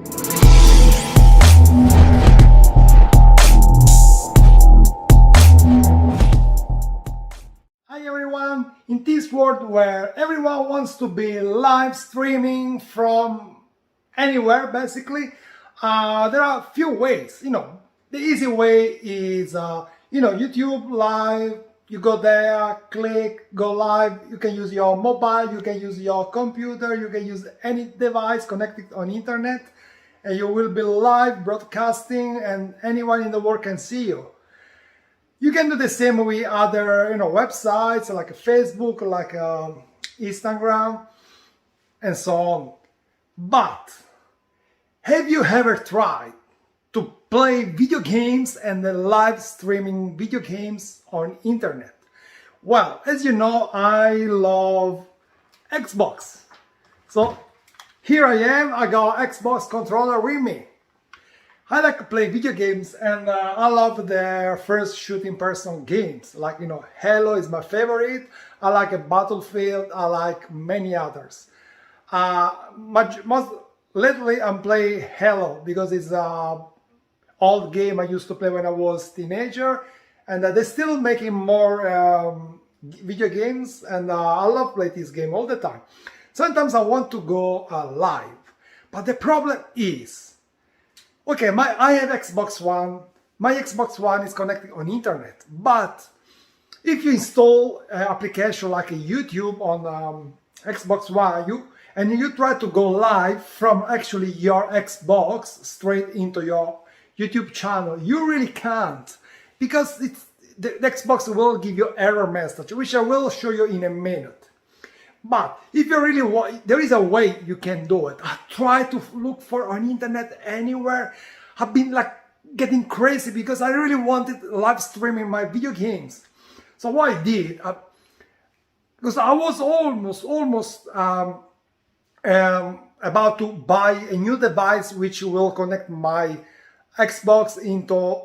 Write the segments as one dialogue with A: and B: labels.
A: Hi everyone! In this world where everyone wants to be live streaming from anywhere basically, there are a few ways. The easy way is YouTube live. You go there, click, go live. You can use your mobile, you can use your computer, you can use any device connected on internet, and you will be live broadcasting and anyone in the world can see you. You can do the same with other websites like Facebook, like Instagram, and so on. But have you ever tried to play video games and live streaming video games on internet? Well, as you know, I love Xbox. So here I am, I got Xbox controller with me. I like to play video games and I love their first shooting person games. Like, Halo is my favorite. I like a Battlefield. I like many others. Most lately I'm playing Halo because it's an old game I used to play when I was a teenager. And they're still making more video games and I love playing this game all the time. Sometimes I want to go live. But the problem is, okay, I have Xbox One. My Xbox One is connected on internet, but if you install an application like a YouTube on Xbox One, and you try to go live from actually your Xbox straight into your YouTube channel, you really can't, because the Xbox will give you error message, which I will show you in a minute. But if you really want, there is a way you can do it. I try to look for on internet anywhere. I've been like getting crazy because I really wanted live streaming my video games. So what I did, because I was almost about to buy a new device which will connect my Xbox into,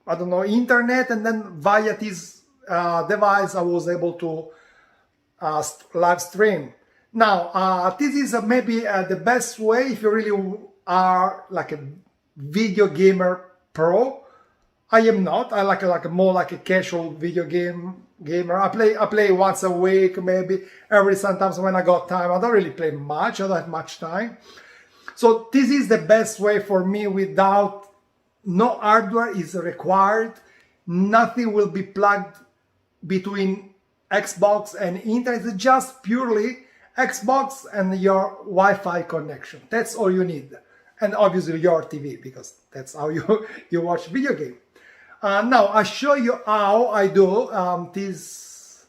A: I don't know, internet, and then via this device I was able to live stream. Now, this is maybe the best way if you really are like a video gamer pro. I am not. I like more like a casual video gamer. I play once a week, maybe every sometimes when I got time. I don't really play much. I don't have much time. So this is the best way for me without no hardware is required. Nothing will be plugged between Xbox and internet. It's just purely Xbox and your Wi-Fi connection. That's all you need, and obviously your TV, because that's how you watch video game. Now I show you how I do this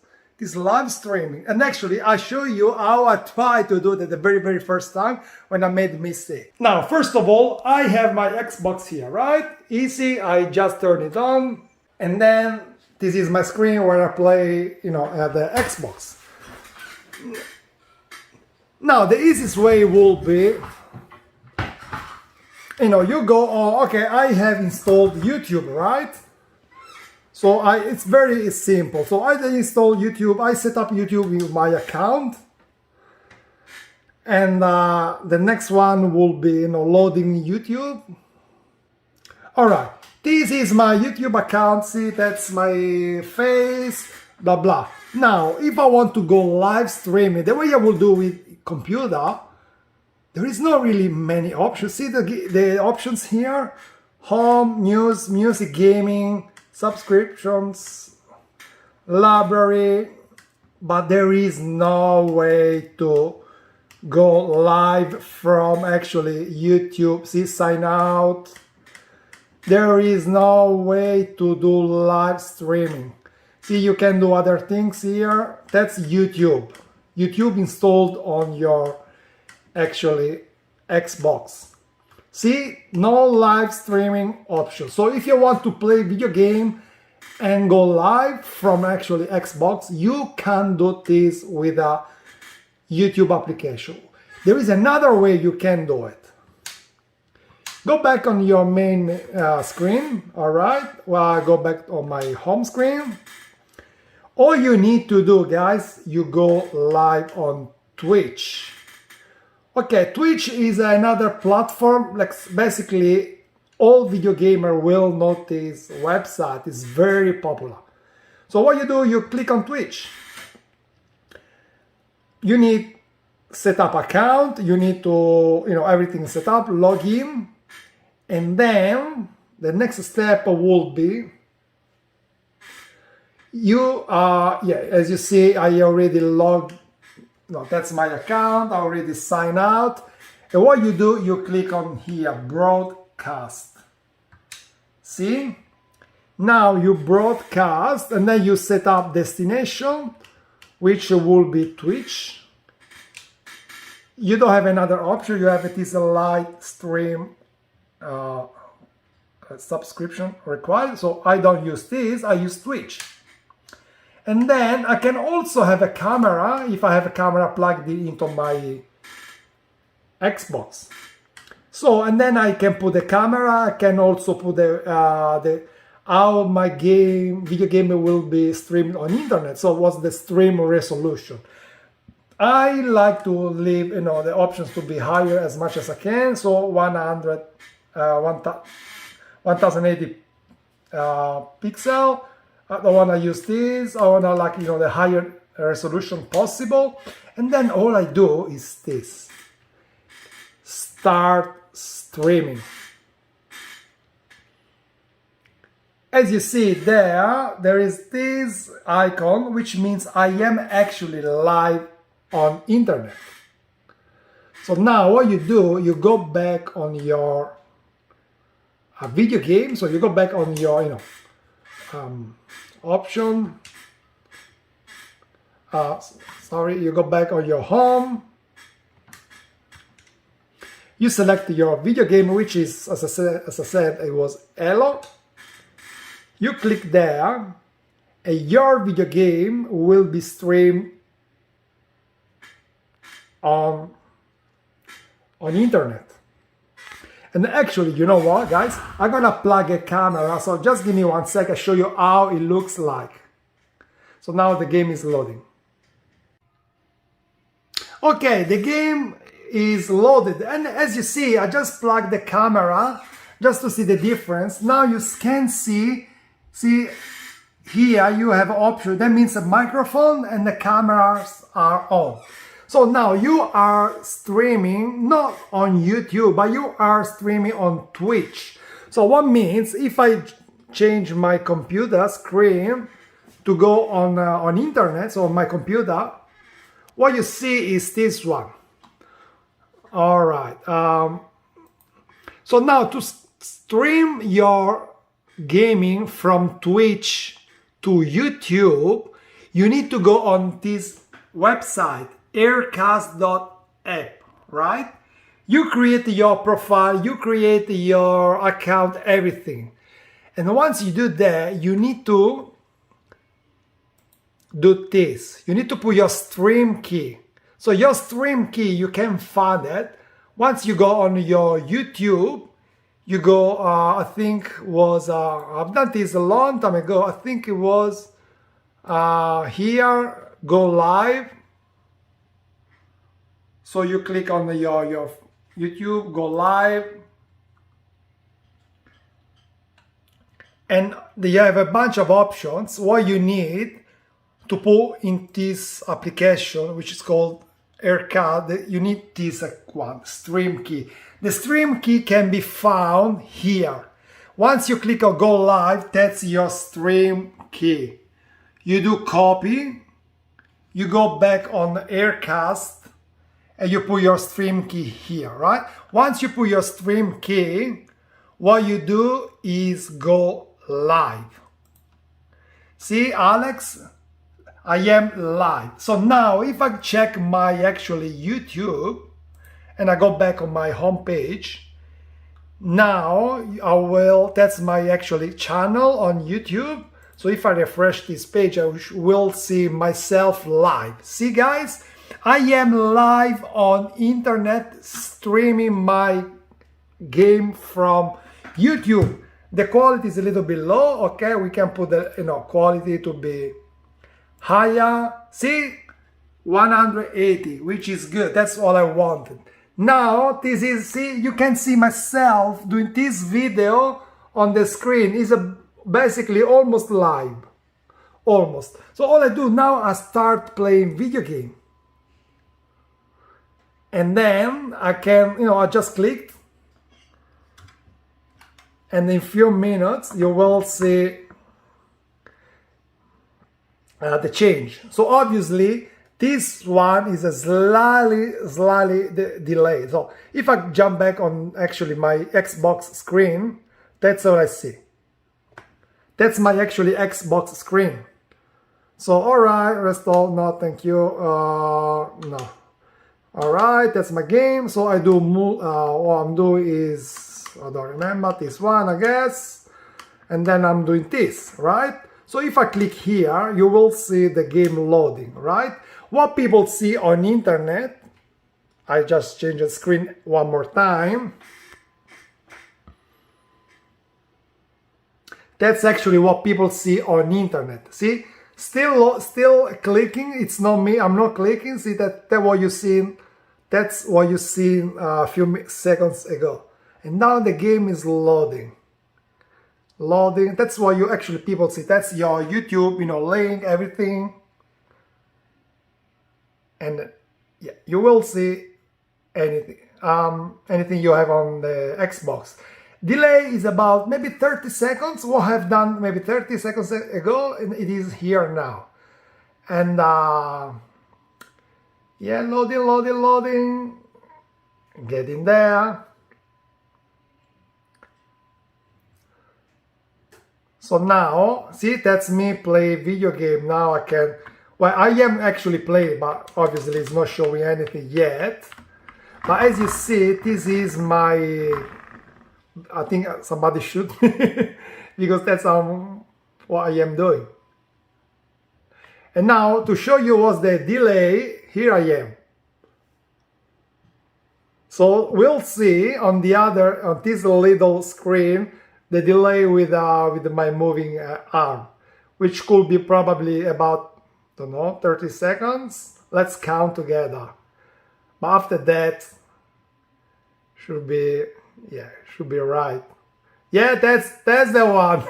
A: live streaming, and actually I show you how I try to do that the very first time when I made a mistake. Now, first of all, I have my Xbox here, right? Easy. I just turn it on, and then this is my screen where I play, at the Xbox. Now, the easiest way will be, you go, okay, I have installed YouTube, right? So it's very simple. So I install YouTube, I set up YouTube with my account. And the next one will be, loading YouTube. All right. This is my YouTube account, see, that's my face, blah, blah. Now, if I want to go live streaming, the way I will do with computer, there is not really many options. See the options here? Home, news, music, gaming, subscriptions, library, but there is no way to go live from actually YouTube. See, sign out. There is no way to do live streaming. See, you can do other things here. That's YouTube. YouTube installed on your actually Xbox. See, no live streaming option. So if you want to play video game and go live from actually Xbox, you can do this with a YouTube application. There is another way you can do it. Go back on your main screen, all right? Well, I go back on my home screen. All you need to do, guys, you go live on Twitch. Okay, Twitch is another platform. Like basically, all video gamer will know this website is very popular. So what you do, you click on Twitch. You need set up account. You need to, everything set up, log in, and then the next step will be as you see, I already logged. No, that's my account. I already signed out. And what you do, you click on here, broadcast. See? Now you broadcast and then you set up destination, which will be Twitch. You don't have another option. You have it is a live stream subscription required. So I don't use this. I use Twitch. And then I can also have a camera if I have a camera plugged into my Xbox. So, and then I can put the camera. I can also put how my video game will be streamed on internet. So what's the stream resolution? I like to leave, the options to be higher as much as I can. So 1080 pixel. I don't want to use this. I want to the higher resolution possible. And then all I do is this. Start streaming. As you see there is this icon, which means I am actually live on internet. So now what you do, you go back on your video game. So you go back on your, option. You go back on your home. You select your video game, which is, as I said, it was Hello. You click there, and your video game will be streamed on internet. And actually, you know what, guys? I'm gonna plug a camera, so just give me 1 sec, I'll show you how it looks like. So now the game is loading. Okay, the game is loaded, and as you see, I just plugged the camera just to see the difference. Now you can see here you have option, that means a microphone and the cameras are on. So now you are streaming not on YouTube, but you are streaming on Twitch. So what means if I change my computer screen to go on internet, so on my computer, what you see is this one. All right. So now to stream your gaming from Twitch to YouTube, you need to go on this website, aircast.app, right? You create your profile, you create your account, everything. And once you do that, you need to do this. You need to put your stream key. So your stream key, you can find it. Once you go on your YouTube, you go, I think was, I've done this a long time ago. I think it was here, go live. So you click on your YouTube, go live. And you have a bunch of options. What you need to put in this application, which is called AirCard, you need this one, stream key. The stream key can be found here. Once you click on go live, that's your stream key. You do copy, you go back on Aircast, and you put your stream key here, right? Once you put your stream key, what you do is go live. See, Alex? I am live. So now if I check my actually YouTube and I go back on my home page, now that's my actually channel on YouTube. So if I refresh this page, I will see myself live. See guys, I am live on internet streaming my game from YouTube. The quality is a little bit low, okay? We can put the quality to be higher. See, 180, which is good. That's all I wanted. Now this is, see, you can see myself doing this video on the screen. Is basically almost live, almost. So all I do now, I start playing video game, and then I can, I just clicked, and in few minutes you will see the change. So obviously this one is a slightly delayed. So if I jump back on actually my Xbox screen, that's what I see. That's my actually Xbox screen. So alright, restore, no thank you, no. Alright, that's my game. So I do, what I'm doing is, I don't remember, this one I guess. And then I'm doing this, right? So if I click here, you will see the game loading, right? What people see on internet, I just change the screen one more time. That's actually what people see on internet. See, still clicking. It's not me. I'm not clicking. See that what you seen. That's what you seen a few seconds ago. And now the game is loading. Loading. That's what you actually people see. That's your YouTube, link, everything. And yeah, you will see anything you have on the Xbox. Delay is about maybe 30 seconds. What I have done maybe 30 seconds ago, and it is here now. And yeah, loading, getting there. So now, see, that's me play video game. Now I can, well, I am actually playing, but obviously it's not showing anything yet. But as you see, this is my, I think somebody shoot me because that's what I am doing. And now to show you what's the delay, here I am. So we'll see on this little screen, the delay with my moving arm, which could be probably about, I don't know, 30 seconds. Let's count together. But after that, should be right. Yeah, that's the one.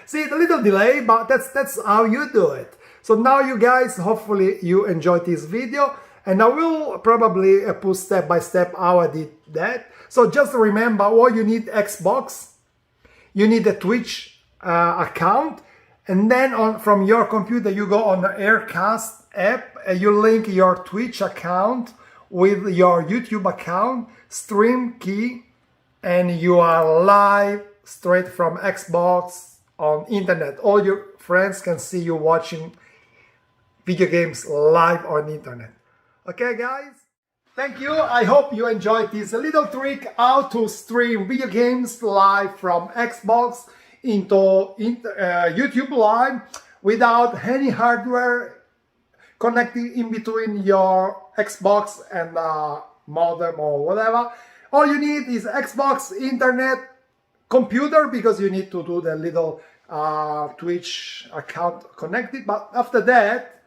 A: See, a little delay, but that's how you do it. So now you guys, hopefully you enjoyed this video, and I will probably put step by step how I did that. So just remember, what you need: Xbox, you need a Twitch account, and then from your computer you go on the Aircast app and you link your Twitch account with your YouTube account, stream key, and you are live straight from Xbox on internet. All your friends can see you watching video games live on internet. Okay guys, thank you. I hope you enjoyed this little trick how to stream video games live from Xbox into YouTube live without any hardware connecting in between your Xbox and modem or whatever. All you need is Xbox, internet, computer, because you need to do the little Twitch account connected. But after that,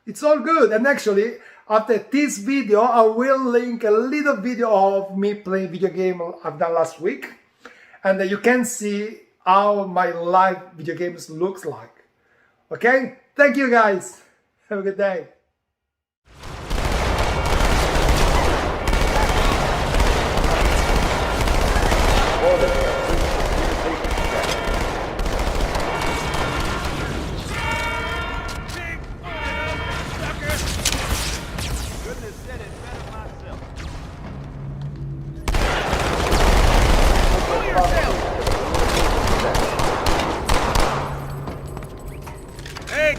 A: it's all good. And actually, after this video, I will link a little video of me playing video game I've done last week. And you can see how my live video games looks like. Okay? Thank you guys. Have a good day.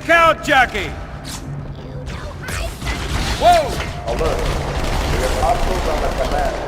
B: Count jockey! Whoa!
C: Alert. We have hostiles on the command.